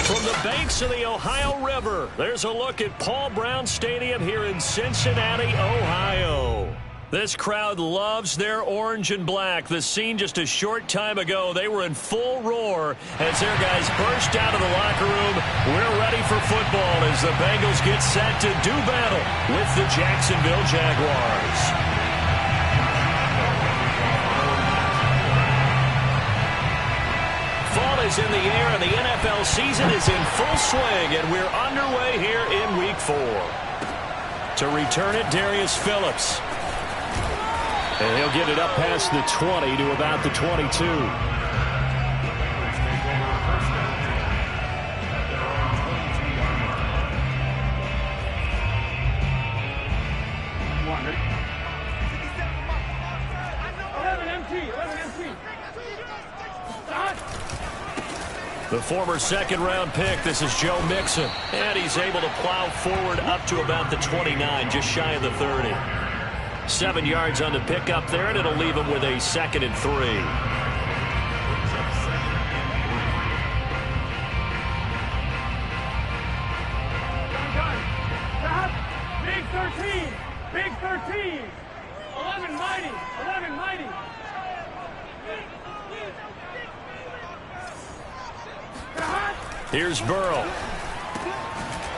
From the banks of the Ohio River, there's a look at Paul Brown Stadium here in Cincinnati, Ohio. This crowd loves their orange and black. The scene just a short time ago, they were in full roar as their guys burst out of the locker room. We're ready for football as the Bengals get set to do battle with the Jacksonville Jaguars. Fall is in the air and the NFL season is in full swing, and we're underway here in Week 4. To return it, Darius Phillips. And he'll get it up past the 20 to about the 22. The former second-round pick, this is Joe Mixon. And he's able to plow forward up to about the 29, just shy of the 30. 7 yards on the pickup there, and it'll leave him with a 2nd and 3. Big 13. Big 13. 11 mighty. 11 mighty. Here's Burrow.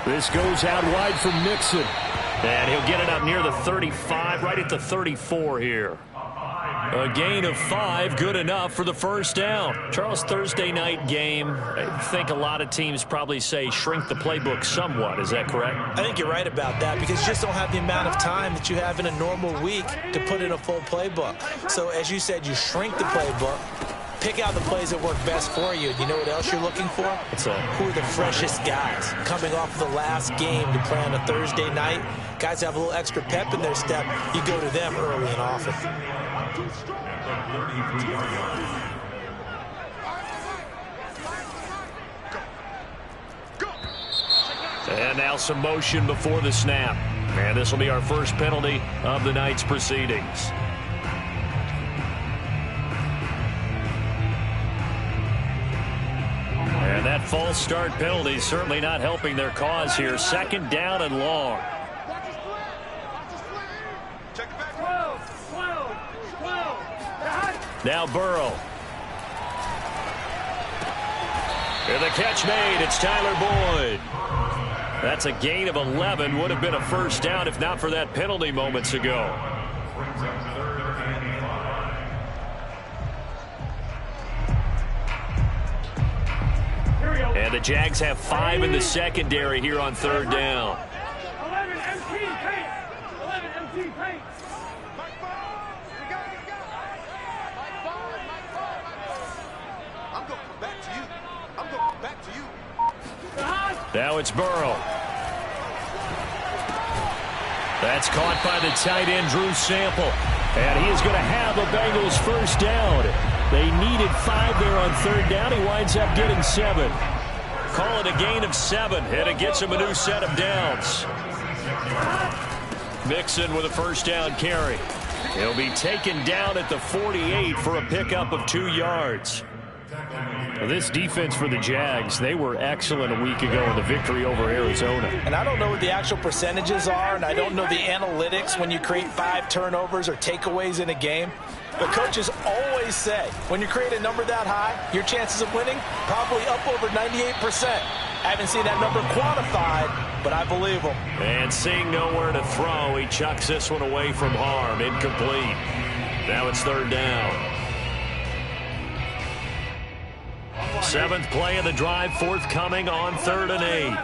This goes out wide for Mixon. And he'll get it up near the 35, right at the 34 here. A gain of 5, good enough for the first down. Charles, Thursday night game, I think a lot of teams probably say shrink the playbook somewhat. Is that correct? I think you're right about that because you just don't have the amount of time that you have in a normal week to put in a full playbook. So as you said, you shrink the playbook. Pick out the plays that work best for you. You know what else you're looking for? Who are the freshest guys coming off the last game to play on a Thursday night? Guys have a little extra pep in their step. You go to them early and often. And now some motion before the snap. And this will be our first penalty of the night's proceedings. And that false start penalty certainly not helping their cause here. 2nd down and long. Now Burrow. And the catch made. It's Tyler Boyd. That's a gain of 11. Would have been a first down if not for that penalty moments ago. And the Jags have 5 in the secondary here on 3rd down. 11 MT paint. 11 MT paint. I'm going back to you. I'm going back to you. Now it's Burrow. That's caught by the tight end, Drew Sample. And he is going to have a Bengals first down. They needed 5 there on 3rd down. He winds up getting 7. Call it a gain of 7, and it gets him a new set of downs. Mixon with a first down carry. He'll be taken down at the 48 for a pickup of 2 yards. This defense for the Jags, they were excellent a week ago in the victory over Arizona. And I don't know what the actual percentages are, and I don't know the analytics when you create 5 turnovers or takeaways in a game. But coaches always say, when you create a number that high, your chances of winning probably up over 98%. I haven't seen that number quantified, but I believe him. And seeing nowhere to throw, he chucks this one away from harm. Incomplete. Now it's 3rd down. 7th play of the drive, forthcoming on 3rd and 8.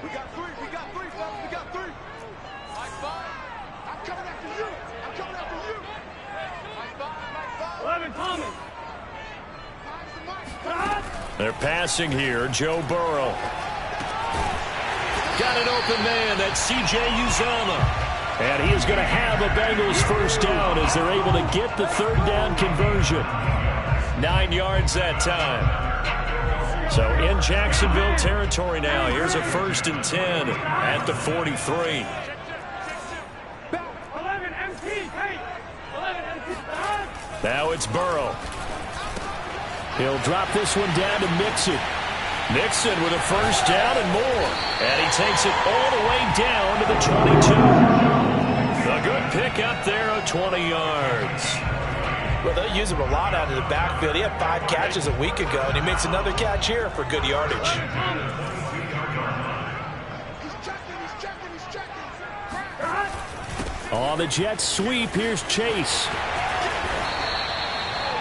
We got 3. We got 3, fellas. We got 3. I'm coming after you. I'm coming after you. 11 Thomas. They're passing here. Joe Burrow. Got an open man. That's C.J. Uzomah. And he is going to have a Bengals first down as they're able to get the 3rd down conversion. 9 yards that time. So in Jacksonville territory now. Here's a 1st and 10 at the 43. Now it's Burrow. He'll drop this one down to Mixon. Mixon with a first down and more. And he takes it all the way down to the 22. A good pickup there of 20 yards. Well, they'll use him a lot out of the backfield. He had 5 catches a week ago, and he makes another catch here for good yardage. On the Jets sweep, here's Chase.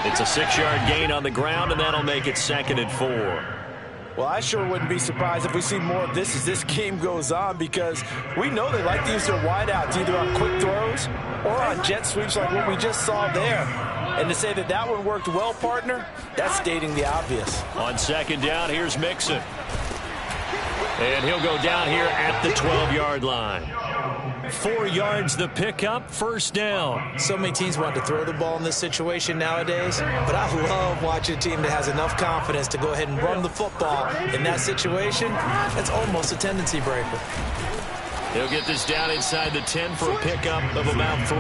It's a 6-yard gain on the ground, and that'll make it 2nd and 4. Well, I sure wouldn't be surprised if we see more of this as this game goes on, because we know they like to use their wideouts either on quick throws or on jet sweeps like what we just saw there. And to say that that one worked well, partner, that's stating the obvious. On 2nd down, here's Mixon. And he'll go down here at the 12-yard line. 4 yards the pickup, 1st down. So many teams want to throw the ball in this situation nowadays, but I love watching a team that has enough confidence to go ahead and run the football in that situation. That's almost a tendency breaker. He'll get this down inside the 10 for a pickup of about 3.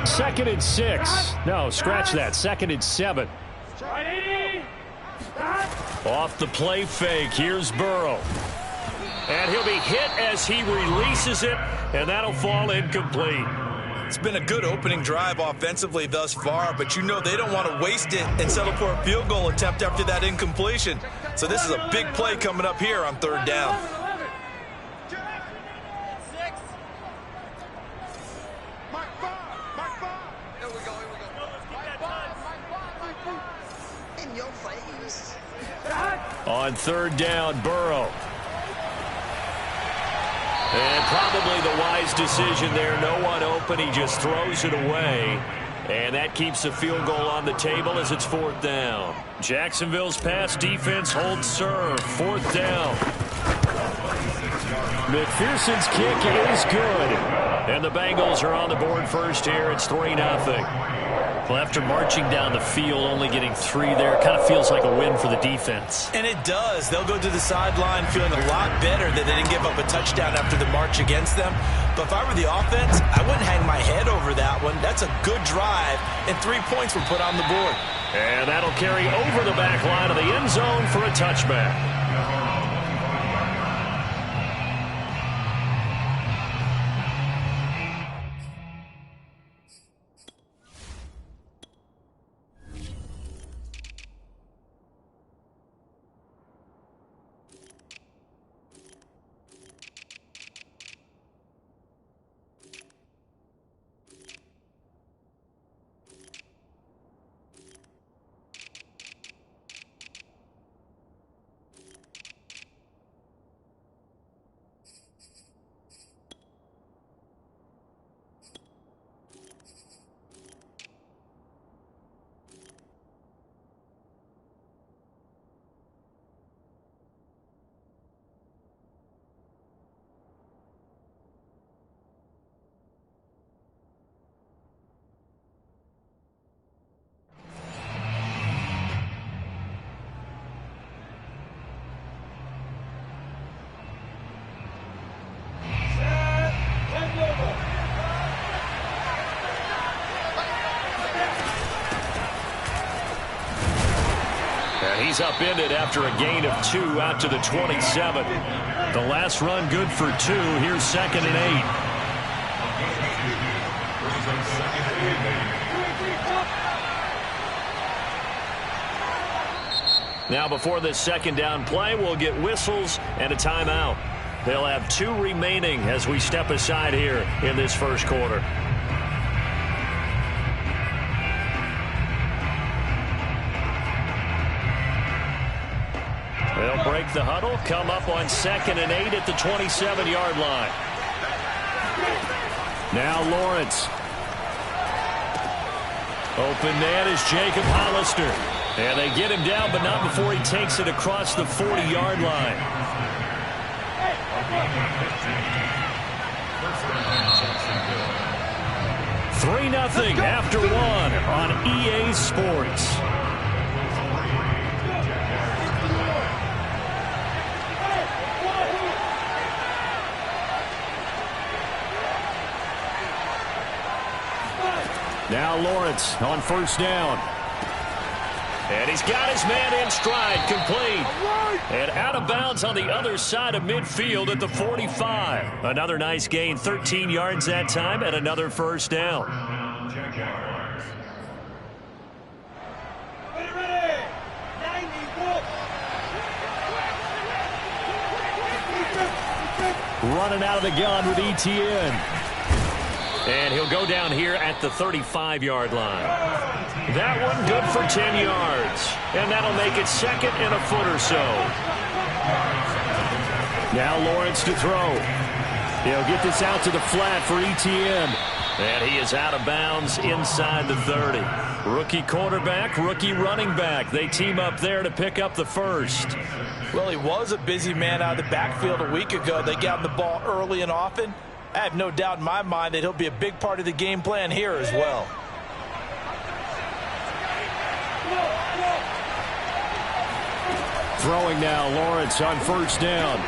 Second and 6. No, scratch that. 2nd and 7. Off the play fake, here's Burrow. And he'll be hit as he releases it, and that'll fall incomplete. It's been a good opening drive offensively thus far, but you know they don't want to waste it and settle for a field goal attempt after that incompletion. So this is a big play coming up here on 3rd down. On 3rd down, Burrow. And probably the wise decision there. No one open. He just throws it away. And that keeps the field goal on the table as it's 4th down. Jacksonville's pass defense holds serve. 4th down. McPherson's kick is good. And the Bengals are on the board first here. It's 3-0. Well, after marching down the field, only getting 3 there, kind of feels like a win for the defense. And it does. They'll go to the sideline feeling a lot better that they didn't give up a touchdown after the march against them. But if I were the offense, I wouldn't hang my head over that one. That's a good drive, and 3 points were put on the board. And that'll carry over the back line of the end zone for a touchback. He's upended after a gain of 2 out to the 27. The last run good for 2. Here's 2nd and 8. Now before this 2nd down play, we'll get whistles and a timeout. They'll have 2 remaining as we step aside here in this first quarter. They'll break the huddle, come up on 2nd and 8 at the 27-yard line. Now Lawrence. Open man is Jacob Hollister. And they get him down, but not before he takes it across the 40-yard line. 3-0 after 1 on EA Sports. Now Lawrence on first down. And he's got his man in stride, complete. And out of bounds on the other side of midfield at the 45. Another nice gain, 13 yards that time, and another first down. Jaquars. Running out of the gun with ETN. And he'll go down here at the 35-yard line. That one good for 10 yards. And that'll make it second and a foot or so. Now Lawrence to throw. He'll get this out to the flat for ETN. And he is out of bounds inside the 30. Rookie quarterback, rookie running back. They team up there to pick up the first. Well, he was a busy man out of the backfield a week ago. They got him the ball early and often. I have no doubt in my mind that he'll be a big part of the game plan here as well. Throwing now, Lawrence on first down.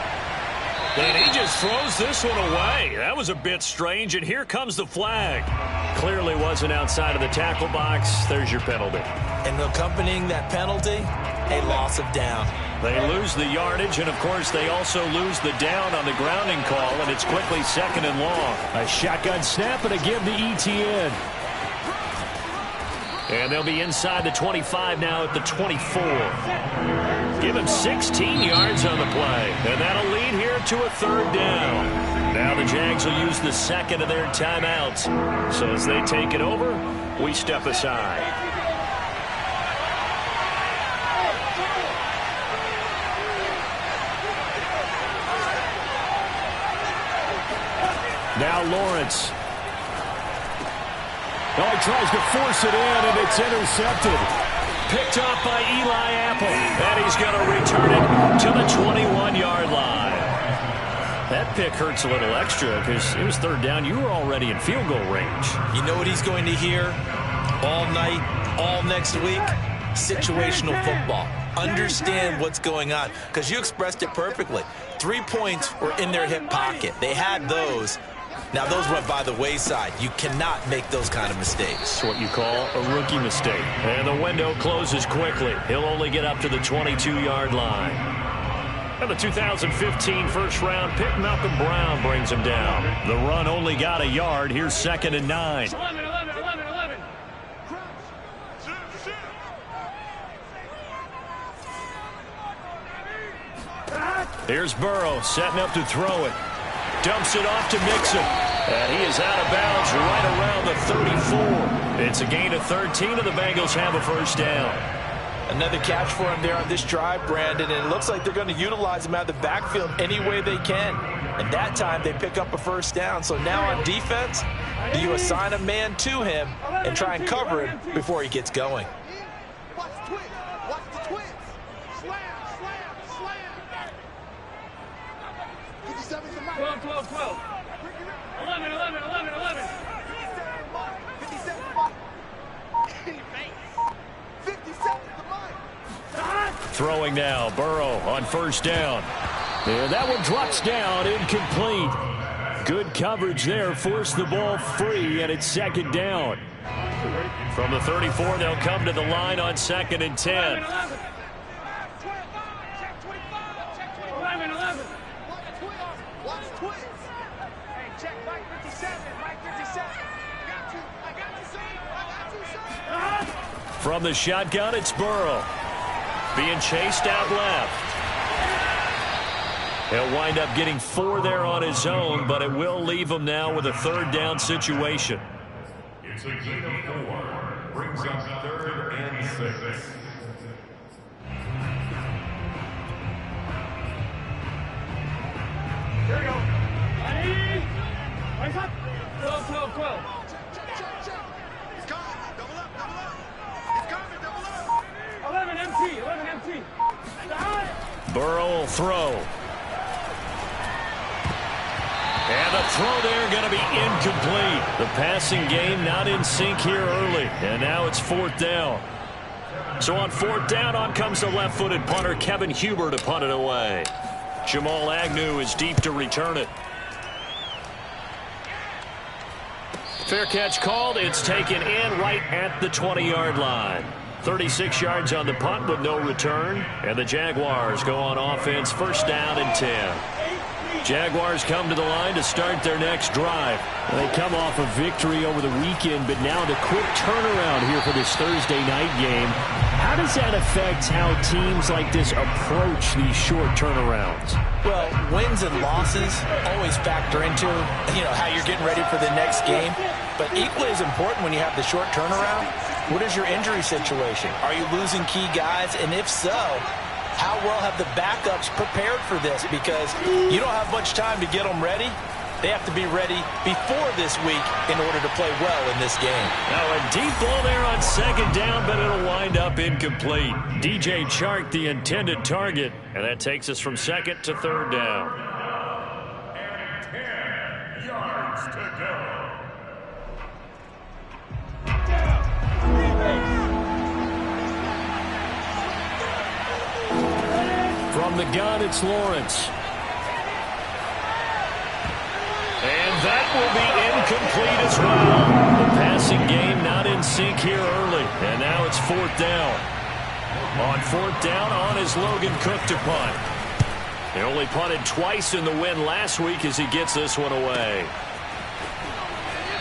And he just throws this one away. That was a bit strange, and here comes the flag. Clearly wasn't outside of the tackle box. There's your penalty. And accompanying that penalty, a loss of down. They lose the yardage, and, of course, they also lose the down on the grounding call, and it's quickly second and long. A shotgun snap and a give to ETN. And they'll be inside the 25 now at the 24. Give him 16 yards on the play, and that'll lead here to a third down. Now the Jags will use the second of their timeouts. So as they take it over, we step aside. Now Lawrence. Oh, he tries to force it in, and it's intercepted. Picked off by Eli Apple. And he's going to return it to the 21-yard line. That pick hurts a little extra because it was third down. You were already in field goal range. You know what he's going to hear all night, all next week? Situational football. Understand what's going on, because you expressed it perfectly. 3 points were in their hip pocket. They had those. Now, those went by the wayside. You cannot make those kind of mistakes. It's what you call a rookie mistake. And the window closes quickly. He'll only get up to the 22-yard line. And the 2015 first-round pick, Malcolm Brown, brings him down. The run only got a yard. Here's second and 9. 11. Here's Burrow setting up to throw it. Dumps it off to Mixon. And he is out of bounds right around the 34. It's a gain of 13, and the Bengals have a first down. Another catch for him there on this drive, Brandon, and it looks like they're going to utilize him out of the backfield any way they can. And that time they pick up a first down. So now on defense, do you assign a man to him and try and cover him before he gets going? Watch the twins. Watch the twins. Slam. 57's the mic. 12. 11. 57's the mic. 57's the mic. Throwing now, Burrow on first down. And that one drops down, incomplete. Good coverage there, forced the ball free, and it's second down. From the 34, they'll come to the line on second and 10. 11. Watch twins. Hey, check Mike 57. Mike 57. I got you, son. From the shotgun, it's Burrow. Being chased out left. He'll wind up getting 4 there on his own, but it will leave him now with a third down situation. It's a gain of 4. Brings up 3rd and 6. Here we go. Ready? Rise up. 12. Check. It's coming. Double up. It's coming. Double up. 11 empty. Burrow will throw. And the throw there going to be incomplete. The passing game not in sync here early. And now it's 4th down. So on 4th down, on comes the left-footed punter, Kevin Huber, to punt it away. Jamal Agnew is deep to return it. Fair catch called. It's taken in right at the 20-yard line. 36 yards on the punt with no return. And the Jaguars go on offense, first down and 10. Jaguars come to the line to start their next drive. They come off a victory over the weekend, but now the quick turnaround here for this Thursday night game. How does that affect how teams like this approach these short turnarounds? Well, wins and losses always factor into, how you're getting ready for the next game. But equally as important when you have the short turnaround, what is your injury situation? Are you losing key guys? And if so, how well have the backups prepared for this? Because you don't have much time to get them ready. They have to be ready before this week in order to play well in this game. Now a deep ball there on second down, but it'll wind up incomplete. DJ Chark, the intended target, and that takes us from second to third down. And 10 yards to go. From the gun, it's Lawrence. And that will be incomplete as well. The passing game not in sync here early. And now it's fourth down. On fourth down, on is Logan Cook to punt. He only punted twice in the win last week as he gets this one away.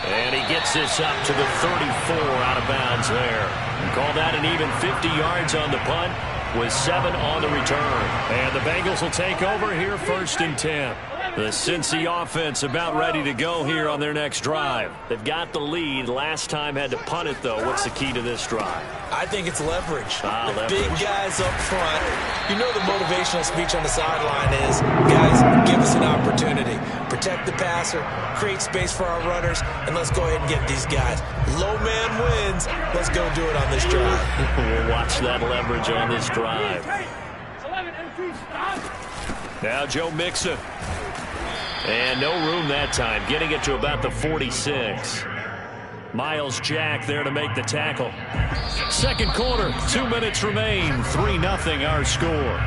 And he gets this up to the 34 out of bounds there. Call that an even 50 yards on the punt with 7 on the return. And the Bengals will take over here first and 10. The Cincy offense about ready to go here on their next drive. They've got the lead. Last time had to punt it, though. What's the key to this drive? I think it's leverage. Leverage. Big guys up front. You know the motivational speech on the sideline is, guys, give us an opportunity. Protect the passer, create space for our runners, and let's go ahead and get these guys. Low man wins. Let's go do it on this drive. We'll watch that leverage on this drive. Now Joe Mixon. And no room that time, getting it to about the 46. Miles Jack there to make the tackle. Second quarter, 2 minutes remain. 3-0 our score.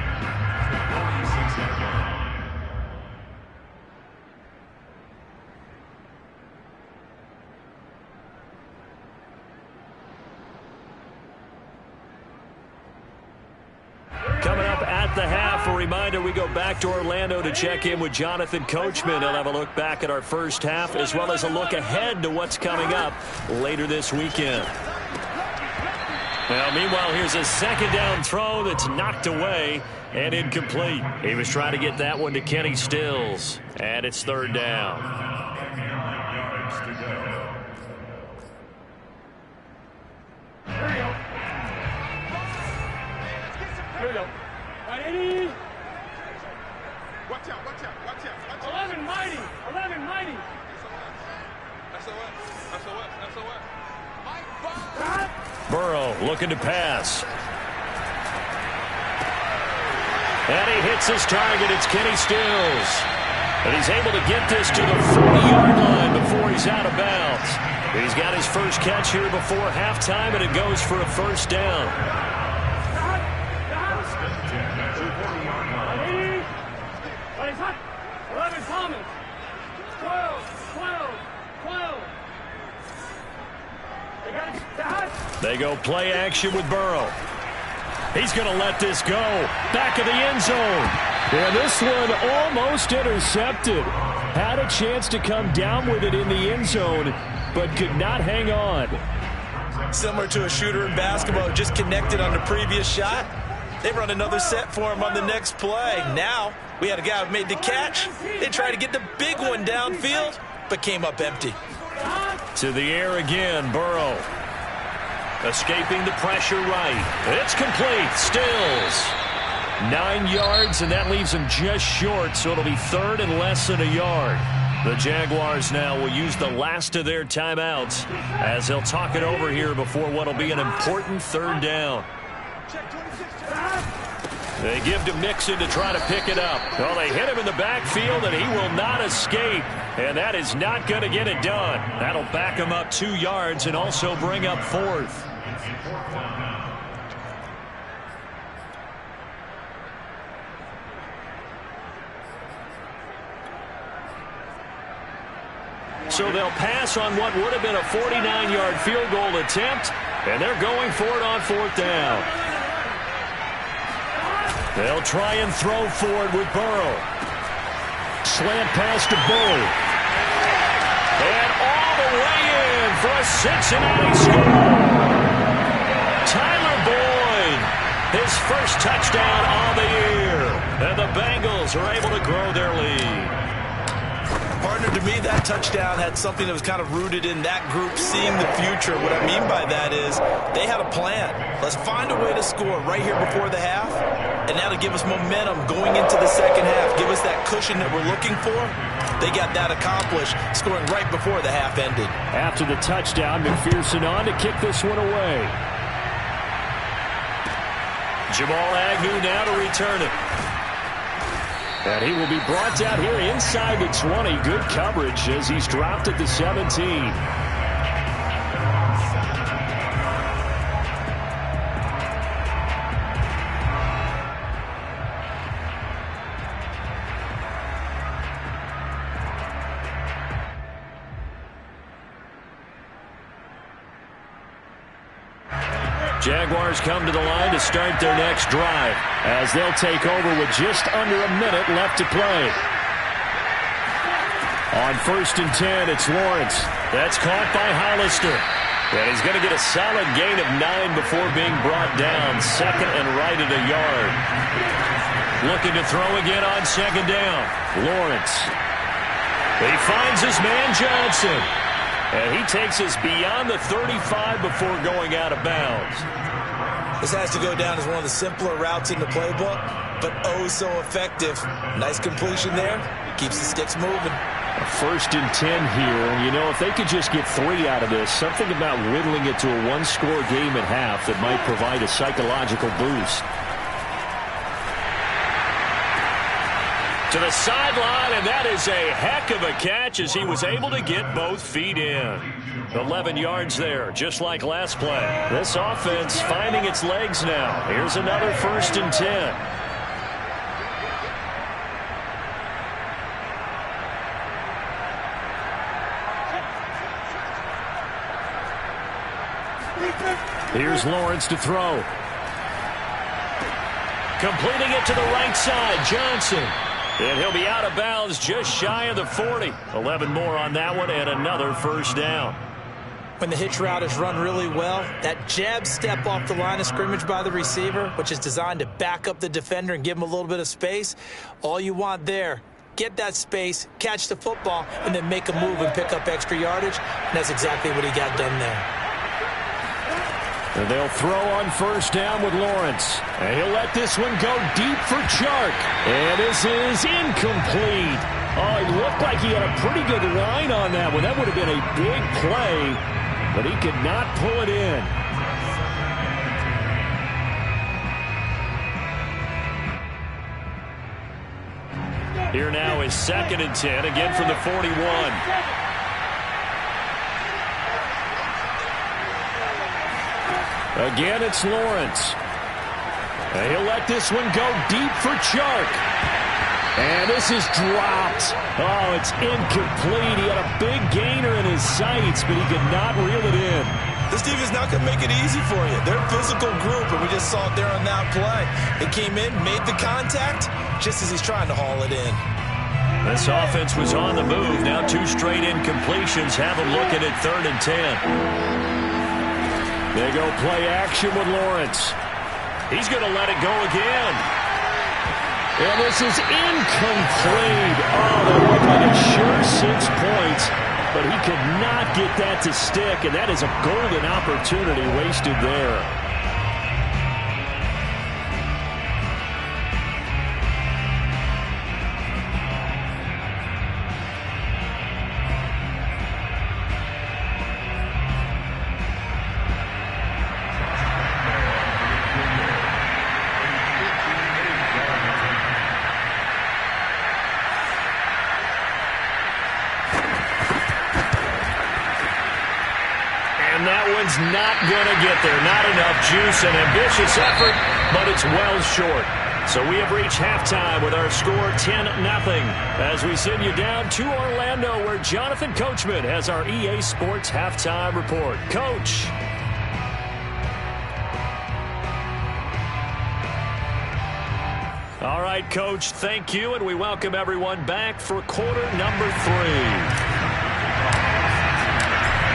Coming up at the half, a reminder, we go back to Orlando to check in with Jonathan Coachman. He'll have a look back at our first half as well as a look ahead to what's coming up later this weekend. Well, meanwhile, here's a second down throw that's knocked away and incomplete. He was trying to get that one to Kenny Stills, and it's third down. 9 yards to go. Here we go. Mighty. Watch out, watch out, watch out, watch out. 11 mighty. 11 mighty. SOS. Mike Bob. Burrow looking to pass. And he hits his target. It's Kenny Stills. And he's able to get this to the 40-yard line before he's out of bounds. He's got his first catch here before halftime, and it goes for a first down. 11 Thomas. 12. They go play action with Burrow. He's going to let this go. Back of the end zone. And this one almost intercepted. Had a chance to come down with it in the end zone, but could not hang on. Similar to a shooter in basketball who just connected on the previous shot. They run another set for him on the next play. Now, we had a guy who made the catch. They tried to get the big one downfield, but came up empty. To the air again, Burrow. Escaping the pressure right. It's complete. Stills. 9 yards, and that leaves him just short, so it'll be third and less than a yard. The Jaguars now will use the last of their timeouts as they'll talk it over here before what will be an important third down. They give to Mixon to try to pick it up. Well, they hit him in the backfield, and he will not escape. And that is not going to get it done. That'll back him up 2 yards and also bring up fourth. so they'll pass on what would have been a 49-yard field goal attempt, and they're going for it on 4th down. They'll try and throw for it with Burrow. Slant pass to Bull. And all the way in for a Cincinnati score. Tyler Boyd, his first touchdown on the year. And the Bengals are able to grow their lead. Partner, to me, that touchdown had something that was kind of rooted in that group seeing the future. What I mean by that is they had a plan. Let's find a way to score right here before the half, and that'll give us momentum going into the second half, give us that cushion that we're looking for. They got that accomplished, scoring right before the half ended. After the touchdown, McPherson on to kick this one away. Jamal Agnew now to return it. And he will be brought down here inside the 20. Good coverage as he's dropped at the 17. Jaguars come to the line to start their next drive as they'll take over with just under a minute left to play. On 1st and 10, it's Lawrence. That's caught by Hollister. And he's going to get a solid gain of 9 before being brought down. 2nd and right at a yard. Looking to throw again on 2nd down. Lawrence. He finds his man Johnson. And he takes us beyond the 35 before going out of bounds. This has to go down as one of the simpler routes in the playbook, but oh so effective. Nice completion there. Keeps the sticks moving. A 1st and 10 here. You know, if they could just get 3 out of this, something about whittling it to a one-score game at half that might provide a psychological boost. To the sideline, and that is a heck of a catch as he was able to get both feet in. 11 yards there, just like last play. This offense finding its legs now. Here's another 1st and 10. Here's Lawrence to throw. Completing it to the right side, Johnson. And he'll be out of bounds just shy of the 40. 11 more on that one and another 1st down. When the hitch route is run really well, that jab step off the line of scrimmage by the receiver, which is designed to back up the defender and give him a little bit of space, all you want there, get that space, catch the football, and then make a move and pick up extra yardage. And that's exactly what he got done there. And they'll throw on 1st down with Lawrence. And he'll let this one go deep for Chark. And this is incomplete. Oh, it looked like he had a pretty good line on that one. That would have been a big play, but he could not pull it in. Here now is 2nd and 10, again from the 41. Again, it's Lawrence. And he'll let this one go deep for Chark. And this is dropped. Oh, it's incomplete. He had a big gainer in his sights, but he could not reel it in. This team is not going to make it easy for you. They're a physical group, and we just saw it there on that play. It came in, made the contact, just as he's trying to haul it in. This offense was on the move. Now 2 straight incompletions have them looking at 3rd and 10. They go play action with Lawrence. He's going to let it go again. And this is incomplete. Oh, that looked like a sure 6 points, but he could not get that to stick, and that is a golden opportunity wasted there. Not going to get there. Not enough juice. An ambitious effort, but it's well short. So we have reached halftime with our score 10-0 as we send you down to Orlando where Jonathan Coachman has our EA Sports halftime report. Coach. All right, Coach, thank you, and we welcome everyone back for quarter number 3.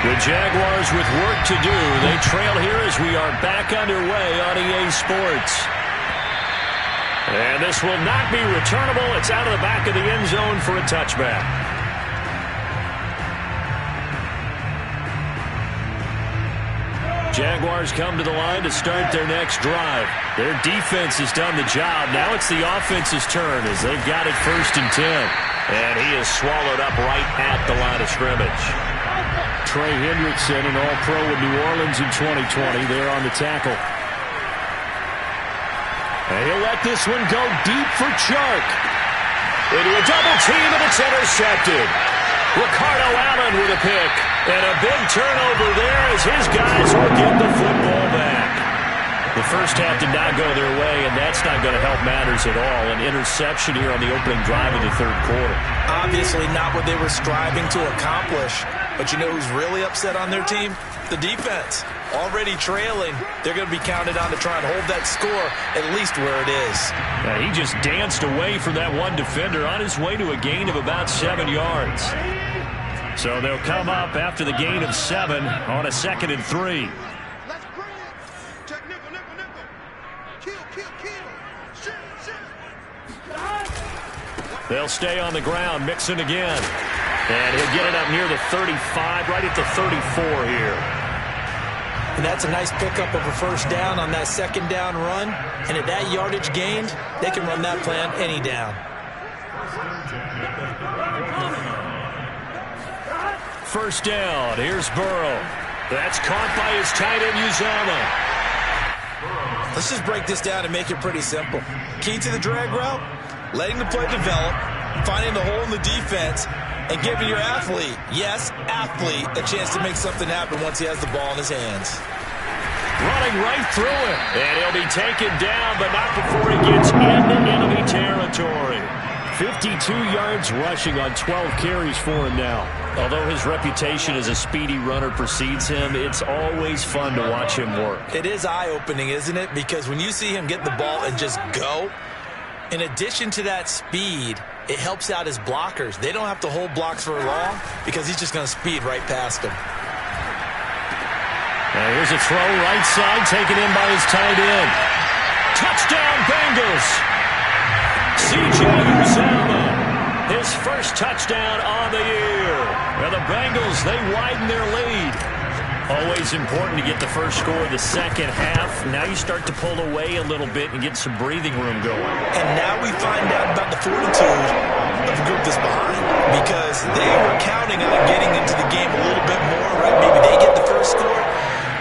The Jaguars with work to do. They trail here as we are back underway on EA Sports. And this will not be returnable. It's out of the back of the end zone for a touchback. Jaguars come to the line to start their next drive. Their defense has done the job. Now it's the offense's turn as they've got it 1st and 10. And he is swallowed up right at the line of scrimmage. Trey Hendrickson, an All-Pro with New Orleans in 2020, there on the tackle. And he'll let this one go deep for Chark. Into a double team, and it's intercepted. Ricardo Allen with a pick. And a big turnover there as his guys will get the football back. The first half did not go their way, and that's not going to help matters at all. An interception here on the opening drive of the 3rd quarter. Obviously not what they were striving to accomplish. But you know who's really upset on their team? The defense. Already trailing, they're going to be counted on to try and hold that score at least where it is. Now, he just danced away from that one defender on his way to a gain of about 7 yards. So they'll come up after the gain of 7 on a 2nd and 3. Let's bring it. Check nickel, nickel, nickel. Kill, kill, kill. Shoot, shoot. They'll stay on the ground, Mixon again. And he'll get it up near the 35, right at the 34 here. And that's a nice pickup of a 1st down on that 2nd down run. And at that yardage gained, they can run that plan any down. 1st down. Here's Burrow. That's caught by his tight end, Uzomah. Let's just break this down and make it pretty simple. Key to the drag route, letting the play develop, finding the hole in the defense, and giving your athlete, yes, athlete, a chance to make something happen once he has the ball in his hands. Running right through him. And he'll be taken down, but not before he gets into enemy territory. 52 yards rushing on 12 carries for him now. Although his reputation as a speedy runner precedes him, it's always fun to watch him work. It is eye-opening, isn't it? Because when you see him get the ball and just go, in addition to that speed, it helps out his blockers. They don't have to hold blocks for long because he's just going to speed right past them. Now here's a throw right side taken in by his tight end. Touchdown Bengals! C.J. Uzomah, his 1st touchdown on the year. Now the Bengals, they widen their lead. Always important to get the 1st score of the 2nd half. Now you start to pull away a little bit and get some breathing room going. And now we find out about the fortitude of the group that's behind. Because they were counting on getting into the game a little bit more, right? Maybe they get the 1st score.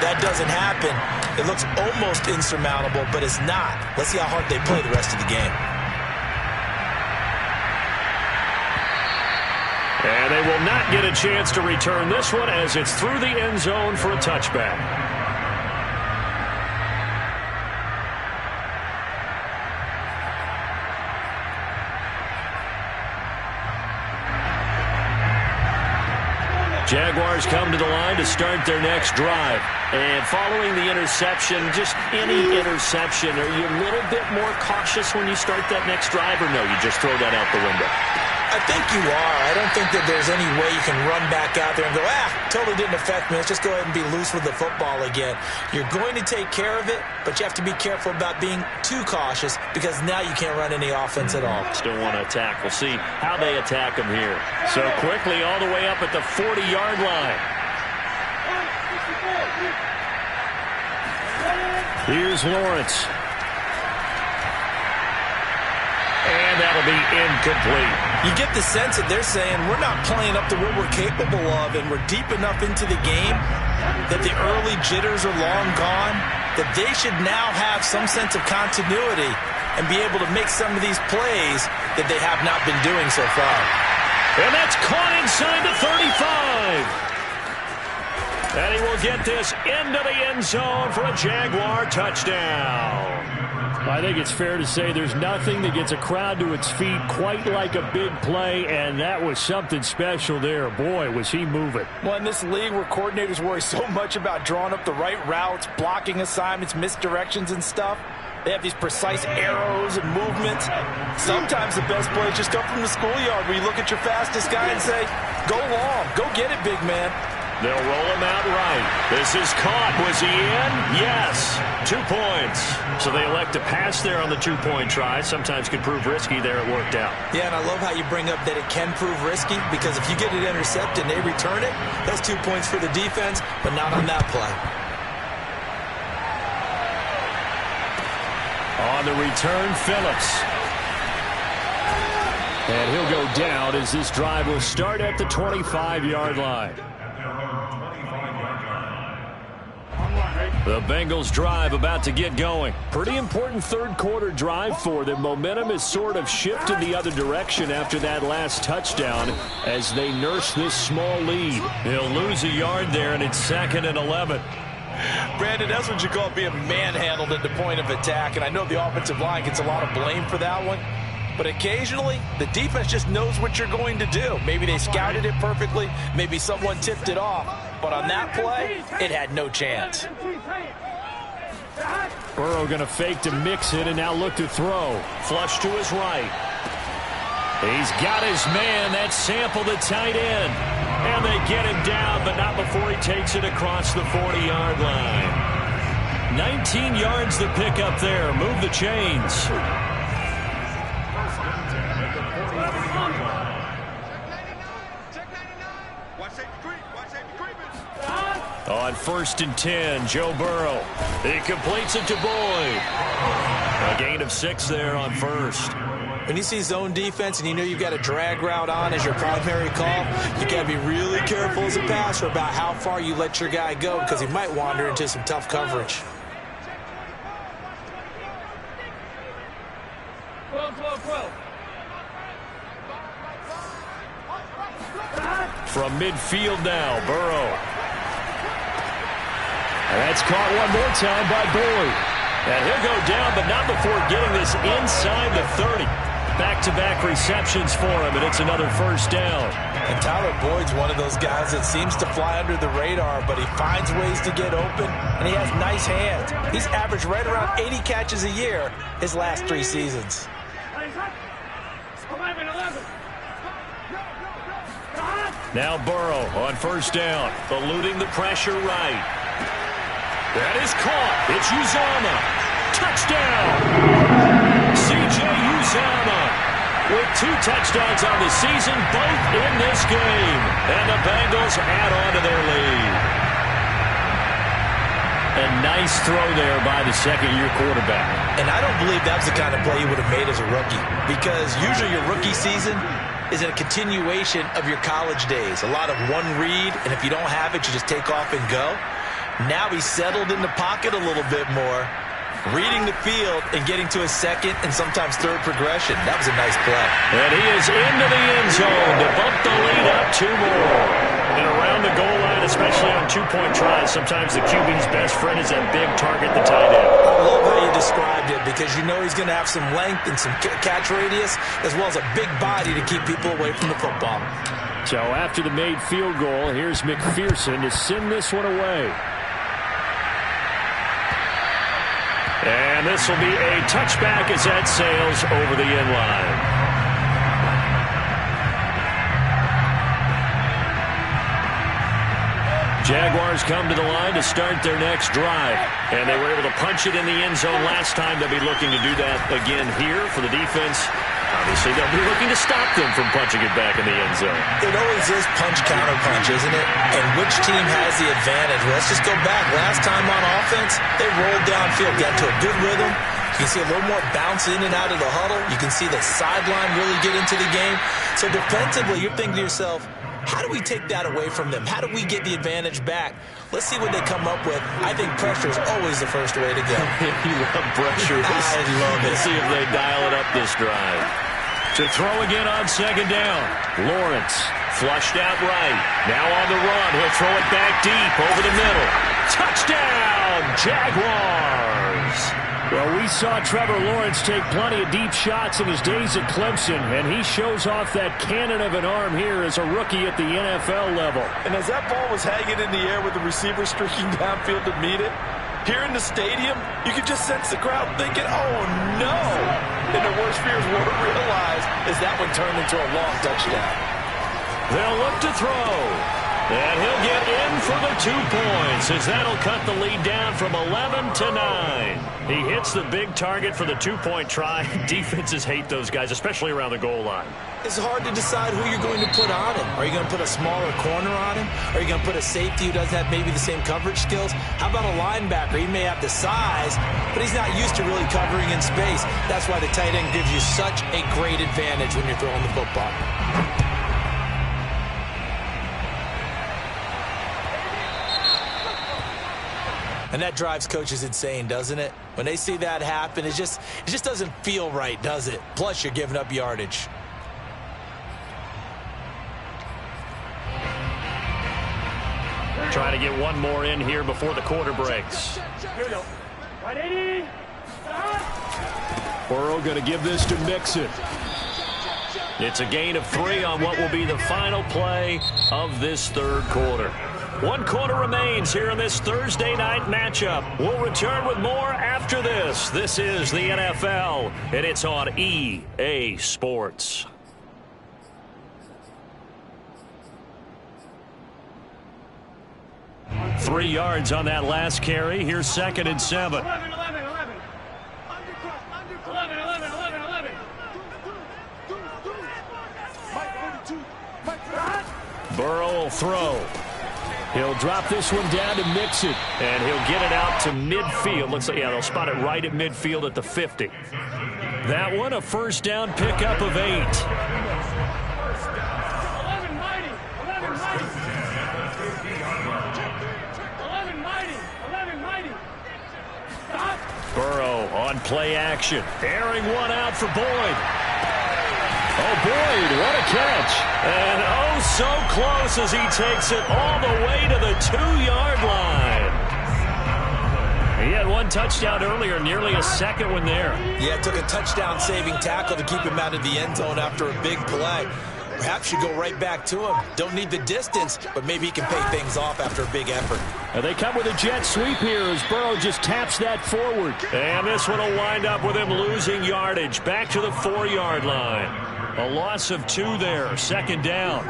That doesn't happen. It looks almost insurmountable, but it's not. Let's see how hard they play the rest of the game. And they will not get a chance to return this one as it's through the end zone for a touchback. Jaguars come to the line to start their next drive. And following the interception, just any interception, are you a little bit more cautious when you start that next drive, or no, you just throw that out the window? I think you are. I don't think that there's any way you can run back out there and go, totally didn't affect me. Let's just go ahead and be loose with the football again. You're going to take care of it, but you have to be careful about being too cautious because now you can't run any offense at all. Still want to attack. We'll see how they attack him here. So quickly all the way up at the 40-yard line. Here's Lawrence. And that'll be incomplete. You get the sense that they're saying we're not playing up to what we're capable of, and we're deep enough into the game that the early jitters are long gone, that they should now have some sense of continuity and be able to make some of these plays that they have not been doing so far. And that's caught inside the 35. And he will get this into the end zone for a Jaguar touchdown. I think it's fair to say there's nothing that gets a crowd to its feet quite like a big play, and that was something special there. Boy, was he moving. Well, in this league where coordinators worry so much about drawing up the right routes, blocking assignments, misdirections and stuff, they have these precise arrows and movements. Sometimes the best plays just come from the schoolyard where you look at your fastest guy and say, go long, go get it, big man. They'll roll him out right. This is caught. Was he in? Yes. 2 points. So they elect to pass there on the two-point try. Sometimes could prove risky there. It worked out. Yeah, and I love how you bring up that it can prove risky, because if you get it intercepted and they return it, that's 2 points for the defense, but not on that play. On the return, Phillips. And he'll go down as this drive will start at the 25-yard line. The Bengals drive about to get going. Pretty important third-quarter drive for them. Momentum has sort of shifted the other direction after that last touchdown as they nurse this small lead. He'll lose a yard there, and it's 2nd and 11. Brandon, that's what you call being manhandled at the point of attack, and I know the offensive line gets a lot of blame for that one. But occasionally, the defense just knows what you're going to do. Maybe they scouted it perfectly. Maybe someone tipped it off. But on that play, it had no chance. Burrow going to fake to mix it and now look to throw. Flush to his right. He's got his man. That's Sample, the tight end. And they get him down, but not before he takes it across the 40-yard line. 19 yards the pick up there. Move the chains. On 1st and 10, Joe Burrow. He completes it to Boyd. A gain of 6 there on 1st. When you see zone defense and you know you've got a drag route on as your primary call, you got to be really careful as a passer about how far you let your guy go, because he might wander into some tough coverage. From midfield now, Burrow. And that's caught one more time by Boyd. And he'll go down, but not before getting this inside the 30. Back-to-back receptions for him, and it's another first down. And Tyler Boyd's one of those guys that seems to fly under the radar, but he finds ways to get open, and he has nice hands. He's averaged right around 80 catches a year his last 3 seasons. Now Burrow on first down, eluding the pressure right. That is caught. It's Uzama. Touchdown. C.J. Uzama with 2 touchdowns on the season, both in this game. And the Bengals add on to their lead. A nice throw there by the second-year quarterback. And I don't believe that was the kind of play he would have made as a rookie, because usually your rookie season is a continuation of your college days. A lot of one read, and if you don't have it, you just take off and go. Now he's settled in the pocket a little bit more, reading the field and getting to a second and sometimes third progression. That was a nice play. And he is into the end zone to bump the lead up 2 more. And around the goal line, especially on 2-point tries, sometimes the QB's best friend is that big target, the tight end. I love how you described it, because you know he's going to have some length and some catch radius, as well as a big body to keep people away from the football. So after the made field goal, here's McPherson to send this one away. And this will be a touchback as that sails over the end line. Jaguars come to the line to start their next drive. And they were able to punch it in the end zone last time. They'll be looking to do that again here for the defense. Obviously, they'll be looking to stop them from punching it back in the end zone. It always is punch-counter-punch, isn't it? And which team has the advantage? Well, let's just go back. Last time on offense, they rolled downfield, got to a good rhythm. You can see a little more bounce in and out of the huddle. You can see the sideline really get into the game. So defensively, you're thinking to yourself, how do we take that away from them? How do we get the advantage back? Let's see what they come up with. I think pressure is always the first way to go. You love pressure. I love it. Let's see if they dial it up this drive. To throw again on second down, Lawrence. Flushed out right. Now on the run. He'll throw it back deep over the middle. Touchdown, Jaguars! Well, we saw Trevor Lawrence take plenty of deep shots in his days at Clemson, and he shows off that cannon of an arm here as a rookie at the NFL level. And as that ball was hanging in the air with the receiver streaking downfield to meet it, here in the stadium, you could just sense the crowd thinking, oh, no! And their worst fears were realized as that one turned into a long touchdown. They'll look to throw. And he'll get in for the 2 points as that'll cut the lead down from 11 to 9. He hits the big target for the 2-point try. Defenses hate those guys, especially around the goal line. It's hard to decide who you're going to put on him. Are you going to put a smaller corner on him? Are you going to put a safety who doesn't have maybe the same coverage skills? How about a linebacker? He may have the size, but he's not used to really covering in space. That's why the tight end gives you such a great advantage when you're throwing the football. And that drives coaches insane, doesn't it? When they see that happen, it just doesn't feel right, does it? Plus, you're giving up yardage. Trying to get one more in here before the quarter breaks. Here we go. Right, 80. Burrow going to give this to Mixon. It's a gain of 3 on what will be the final play of this third quarter. 1 quarter remains here in this Thursday night matchup. We'll return with more after this. This is the NFL, and it's on EA Sports. Three yards on that last carry. Here's 2nd and 7. 11, 11, 11. 11, 11, 11, 11. Burrow will throw. He'll drop this one down to Mixon, and he'll get it out to midfield. Looks like, yeah, they'll spot it right at midfield at the 50. That one, a first down pickup of 8. 11 mighty. 11 mighty. 11 mighty. 11 mighty. Stop. Burrow on play action. Airing one out for Boyd. Oh, Boyd, what a catch. And oh, so close as he takes it all the way to the 2-yard line. He had one touchdown earlier, nearly a second one there. Yeah, it took a touchdown-saving tackle to keep him out of the end zone after a big play. Perhaps you go right back to him. Don't need the distance, but maybe he can pay things off after a big effort. Now they come with a jet sweep here as Burrow just taps that forward. And this one will wind up with him losing yardage back to the 4-yard line. A loss of 2 there, 2nd down.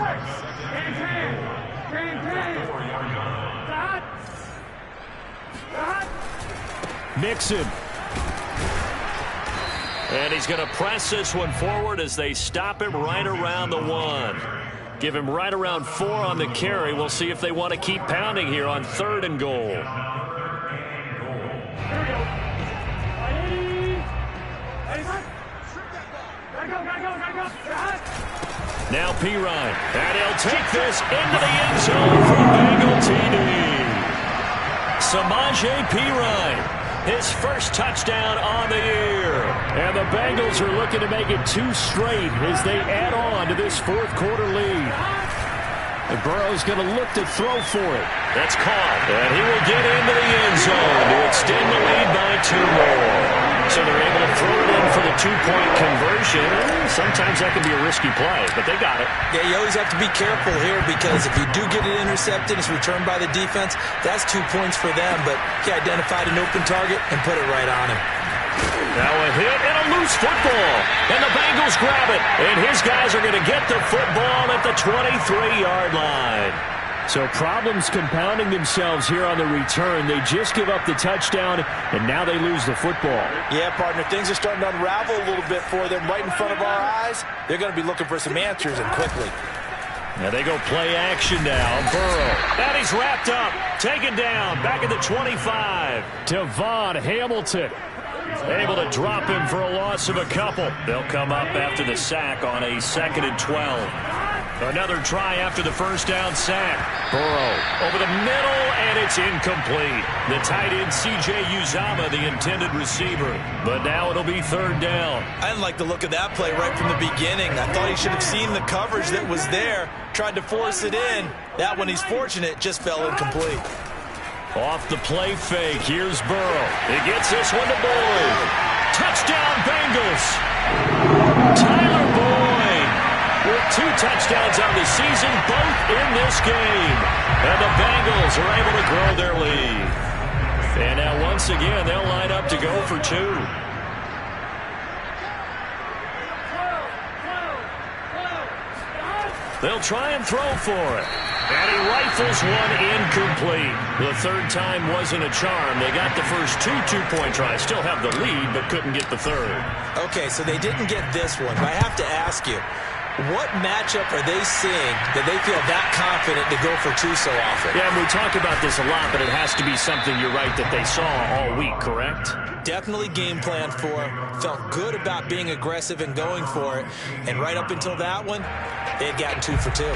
Mixon. And he's going to press this one forward as they stop him right around the 1. Give him right around 4 on the carry. We'll see if they want to keep pounding here on 3rd and goal. Now Pirine, and he'll take this into the end zone for Bengal TD. Samaje Pirine, his first touchdown on the year. And the Bengals are looking to make it 2 straight as they add on to this 4th quarter lead. And Burrow's going to look to throw for it. That's caught, and he will get into the end zone to extend the lead by 2 more. So they're able to throw it in for the 2-point conversion. Sometimes that can be a risky play, but they got it. Yeah, you always have to be careful here because if you do get it intercepted, it's returned by the defense. That's 2 points for them, but he identified an open target and put it right on him. Now a hit and a loose football. And the Bengals grab it. And his guys are going to get the football at the 23-yard line. So problems compounding themselves here on the return. They just give up the touchdown, and now they lose the football. Yeah, partner, things are starting to unravel a little bit for them right in front of our eyes. They're going to be looking for some answers, and quickly. Now they go play action now. Burrow. And he's wrapped up. Taken down. Back at the 25. Devon Hamilton. Able to drop him for a loss of a couple. They'll come up after the sack on a 2nd and 12. Another try after the first down sack. Burrow over the middle, and it's incomplete. The tight end, C.J. Uzomah, the intended receiver. But now it'll be third down. I didn't like the look of that play right from the beginning. I thought he should have seen the coverage that was there, tried to force it in. That one, he's fortunate, just fell incomplete. Off the play fake, here's Burrow. He gets this one to Boyd. Touchdown, Bengals. Tyler Boyd with 2 touchdowns on the season, both in this game. And the Bengals are able to grow their lead. And now once again, they'll line up to go for 2. They'll try and throw for it. And he rifles one incomplete. The third time wasn't a charm. They got the first 2 two-point tries. Still have the lead, but couldn't get the third. Okay, so they didn't get this one. But I have to ask you, what matchup are they seeing that they feel that confident to go for 2 so often? Yeah, and we talk about this a lot, but it has to be something, you're right, that they saw all week, correct? Definitely game plan for it. Felt good about being aggressive and going for it. And right up until that one, they had gotten 2 for 2.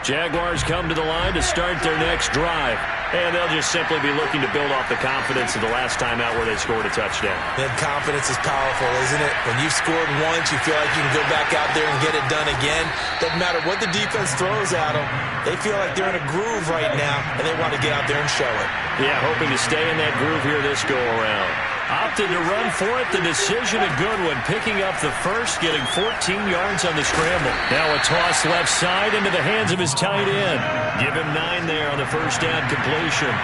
Jaguars come to the line to start their next drive. And they'll just simply be looking to build off the confidence of the last time out where they scored a touchdown. That confidence is powerful, isn't it? When you've scored once, you feel like you can go back out there and get it done again. Doesn't matter what the defense throws at them. They feel like they're in a groove right now, and they want to get out there and show it. Yeah, hoping to stay in that groove here this go-around. Opted to run for it. The decision a good one. Picking up the first, getting 14 yards on the scramble. Now a toss left side into the hands of his tight end. Give him 9 there on the first down completion.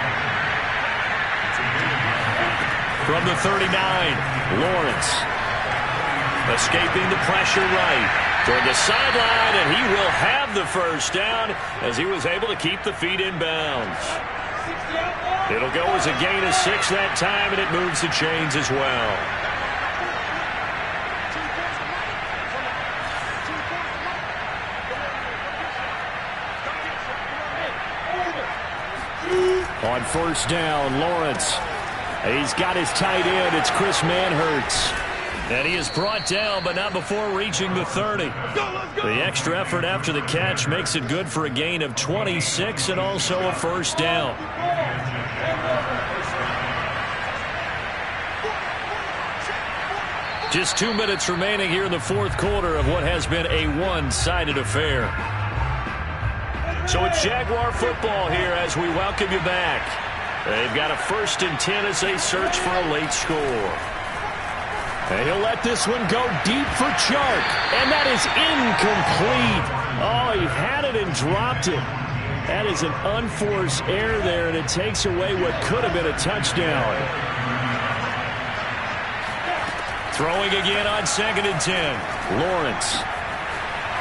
From the 39, Lawrence. Escaping the pressure right. Toward the sideline, and he will have the first down as he was able to keep the feet in bounds. It'll go as a gain of 6 that time, and it moves the chains as well. On first down, Lawrence. He's got his tight end. It's Chris Manhertz. And he is brought down, but not before reaching the 30. The extra effort after the catch makes it good for a gain of 26 and also a first down. Just 2 minutes remaining here in the fourth quarter of what has been a one-sided affair. So it's Jaguar football here as we welcome you back. They've got a 1st and 10 as they search for a late score. And he'll let this one go deep for Chark. And that is incomplete. Oh, he had it and dropped it. That is an unforced error there, and it takes away what could have been a touchdown. Throwing again on 2nd and 10. Lawrence.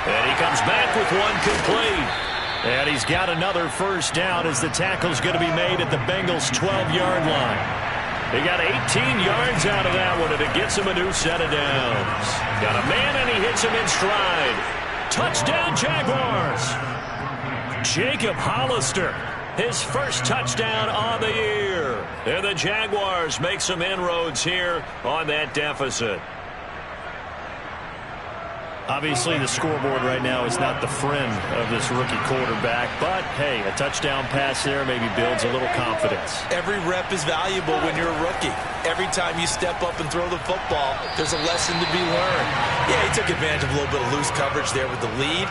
And he comes back with one complete. And he's got another first down as the tackle's going to be made at the Bengals' 12-yard line. He got 18 yards out of that one, and it gets him a new set of downs. Got a man, and he hits him in stride. Touchdown, Jaguars. Jacob Hollister, his first touchdown on the year. And the Jaguars make some inroads here on that deficit. Obviously, the scoreboard right now is not the friend of this rookie quarterback. But, hey, a touchdown pass there maybe builds a little confidence. Every rep is valuable when you're a rookie. Every time you step up and throw the football, there's a lesson to be learned. Yeah, he took advantage of a little bit of loose coverage there with the lead.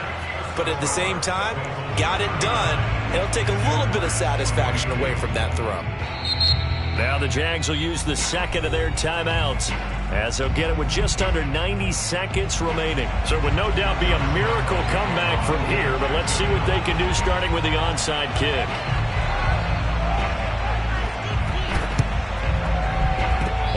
But at the same time, got it done. It'll take a little bit of satisfaction away from that throw. Now the Jags will use the second of their timeouts, as they'll get it with just under 90 seconds remaining. So it would no doubt be a miracle comeback from here, but let's see what they can do starting with the onside kick.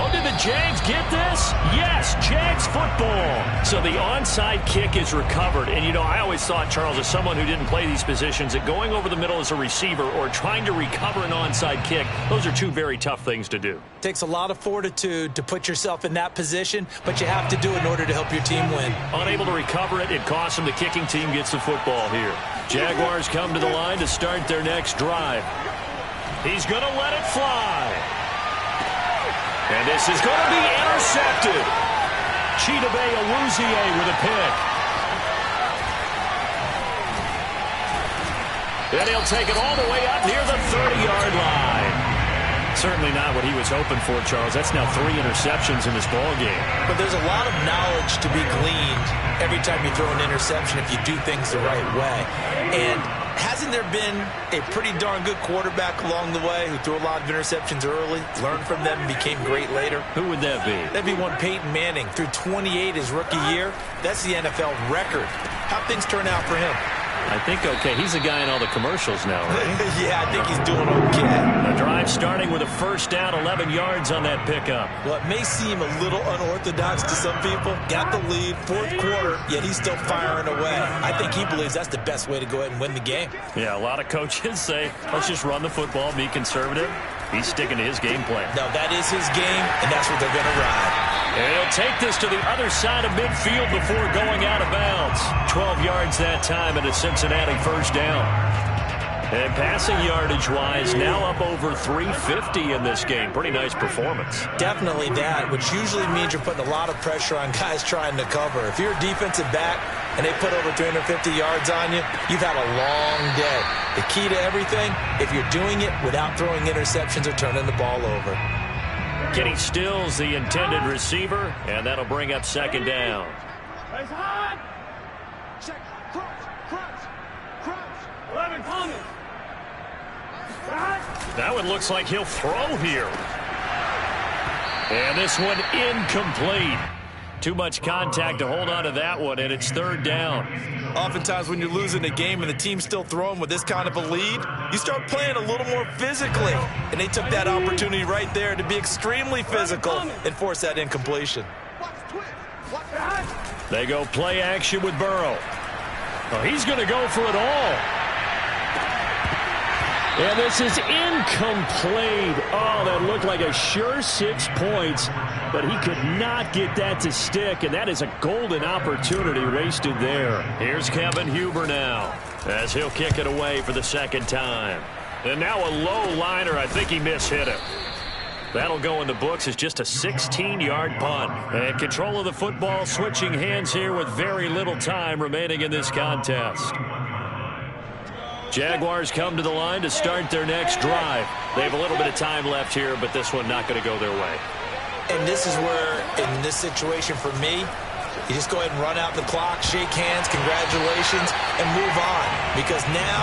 Oh, did the Jags get this? Yes, Jags football. So the onside kick is recovered. And, you know, I always thought, Charles, as someone who didn't play these positions, that going over the middle as a receiver or trying to recover an onside kick, those are 2 very tough things to do. Takes a lot of fortitude to put yourself in that position, but you have to do it in order to help your team win. Unable to recover it, it costs them. The kicking team gets the football here. Jaguars come to the line to start their next drive. He's going to let it fly. And this is going to be intercepted. Chidobe Awuzie with a pick. And he'll take it all the way up near the 30-yard line. Certainly not what he was hoping for, Charles. That's now 3 interceptions in this ball game. But there's a lot of knowledge to be gleaned every time you throw an interception if you do things the right way. And hasn't there been a pretty darn good quarterback along the way who threw a lot of interceptions early, learned from them, and became great later? Who would that be? That'd be one Peyton Manning. Threw 28 his rookie year. That's the NFL record. How'd things turn out for him? I think okay. He's the guy in all the commercials now, right? Yeah, I think he's doing okay. A drive starting with a first down, 11 yards on that pickup. Well, it may seem a little unorthodox to some people. Got the lead, fourth quarter, yet he's still firing away. I think he believes that's the best way to go ahead and win the game. Yeah, a lot of coaches say, let's just run the football, be conservative. He's sticking to his game plan. No, that is his game, and that's what they're going to ride. And he'll take this to the other side of midfield before going out of bounds. 12 yards that time and a Cincinnati first down. And passing yardage-wise, now up over 350 in this game. Pretty nice performance. Definitely that, which usually means you're putting a lot of pressure on guys trying to cover. If you're a defensive back and they put over 350 yards on you, you've had a long day. The key to everything, if you're doing it without throwing interceptions or turning the ball over. Kenny Stills, the intended receiver, and that'll bring up second down. Raise hard. Check. Crouch. 11 coming. That one looks like he'll throw here. And this one incomplete. Too much contact to hold on to that one, and it's third down. Oftentimes when you're losing a game and the team's still throwing with this kind of a lead, you start playing a little more physically. And they took that opportunity right there to be extremely physical and force that incompletion. They go play action with Burrow. Oh, he's going to go for it all. And this is incomplete. Oh, that looked like a sure 6 points, but he could not get that to stick, and that is a golden opportunity wasted there. Here's Kevin Huber now, as he'll kick it away for the second time. And now a low liner. I think he mishit it. That'll go in the books as just a 16-yard punt. And control of the football switching hands here with very little time remaining in this contest. Jaguars come to the line to start their next drive. They have a little bit of time left here, but this one not going to go their way. And this is where, in this situation for me, you just go ahead and run out the clock, shake hands, congratulations, and move on. Because now,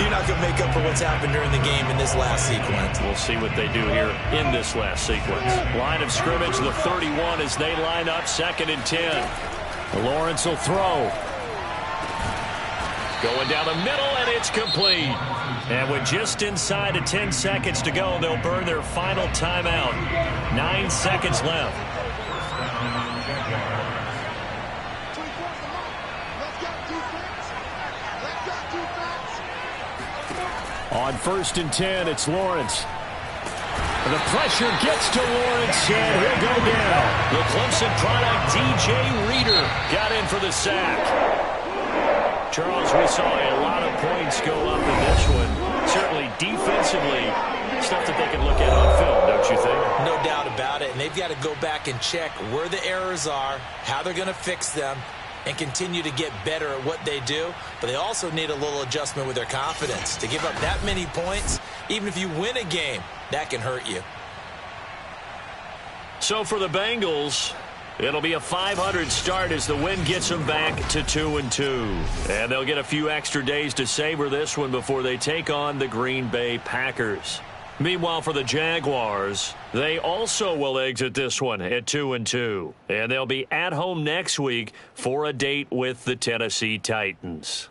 you're not going to make up for what's happened during the game in this last sequence. We'll see what they do here in this last sequence. Line of scrimmage, the 31 as they line up, 2nd and 10. Lawrence will throw. Going down the middle, and it's complete. And with just inside of 10 seconds to go, they'll burn their final timeout. 9 seconds left. On 1st and 10, it's Lawrence. And the pressure gets to Lawrence, and he'll go down. The Clemson product, DJ Reader, got in for the sack. Charles, we saw a lot of points go up in this one. Certainly defensively, stuff that they can look at on film, don't you think? No doubt about it, and they've got to go back and check where the errors are, how they're going to fix them, and continue to get better at what they do. But they also need a little adjustment with their confidence. To give up that many points, even if you win a game, that can hurt you. So for the Bengals, it'll be a 500 start as the win gets them back to 2-2. And they'll get a few extra days to savor this one before they take on the Green Bay Packers. Meanwhile, for the Jaguars, they also will exit this one at 2-2. And they'll be at home next week for a date with the Tennessee Titans.